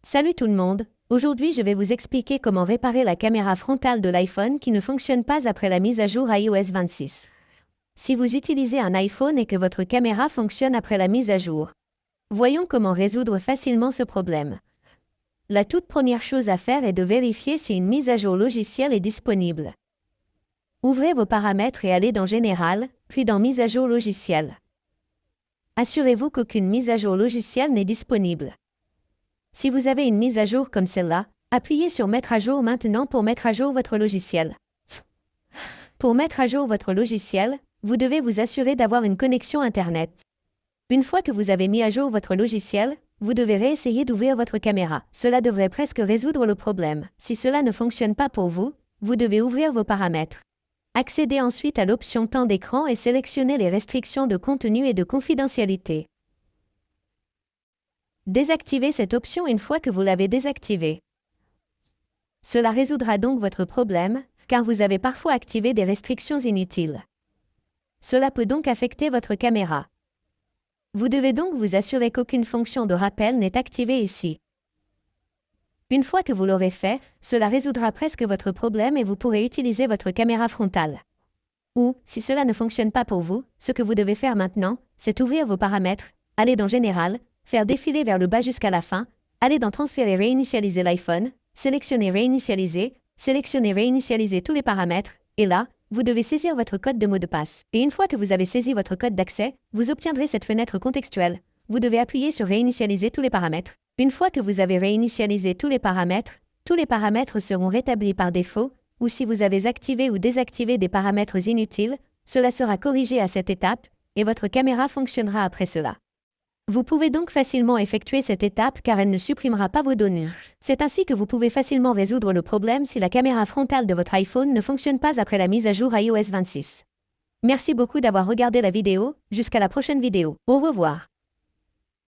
Salut tout le monde, aujourd'hui je vais vous expliquer comment réparer la caméra frontale de l'iPhone qui ne fonctionne pas après la mise à jour iOS 26. Si vous utilisez un iPhone et que votre caméra fonctionne après la mise à jour, voyons comment résoudre facilement ce problème. La toute première chose à faire est de vérifier si une mise à jour logicielle est disponible. Ouvrez vos paramètres et allez dans Général, puis dans Mise à jour logicielle. Assurez-vous qu'aucune mise à jour logicielle n'est disponible. Si vous avez une mise à jour comme celle-là, appuyez sur Mettre à jour maintenant pour mettre à jour votre logiciel. Pour mettre à jour votre logiciel, vous devez vous assurer d'avoir une connexion Internet. Une fois que vous avez mis à jour votre logiciel, vous devez réessayer d'ouvrir votre caméra. Cela devrait presque résoudre le problème. Si cela ne fonctionne pas pour vous, vous devez ouvrir vos paramètres. Accédez ensuite à l'option temps d'écran et sélectionnez les restrictions de contenu et de confidentialité. Désactivez cette option une fois que vous l'avez désactivée. Cela résoudra donc votre problème, car vous avez parfois activé des restrictions inutiles. Cela peut donc affecter votre caméra. Vous devez donc vous assurer qu'aucune fonction de rappel n'est activée ici. Une fois que vous l'aurez fait, cela résoudra presque votre problème et vous pourrez utiliser votre caméra frontale. Ou, si cela ne fonctionne pas pour vous, ce que vous devez faire maintenant, c'est ouvrir vos paramètres, aller dans Général, faire défiler vers le bas jusqu'à la fin, aller dans Transférer et réinitialiser l'iPhone, sélectionner Réinitialiser tous les paramètres, et là, vous devez saisir votre code de mot de passe. Et une fois que vous avez saisi votre code d'accès, vous obtiendrez cette fenêtre contextuelle. Vous devez appuyer sur Réinitialiser tous les paramètres. Une fois que vous avez réinitialisé tous les paramètres seront rétablis par défaut, ou si vous avez activé ou désactivé des paramètres inutiles, cela sera corrigé à cette étape, et votre caméra fonctionnera après cela. Vous pouvez donc facilement effectuer cette étape car elle ne supprimera pas vos données. C'est ainsi que vous pouvez facilement résoudre le problème si la caméra frontale de votre iPhone ne fonctionne pas après la mise à jour iOS 26. Merci beaucoup d'avoir regardé la vidéo, jusqu'à la prochaine vidéo. Au revoir.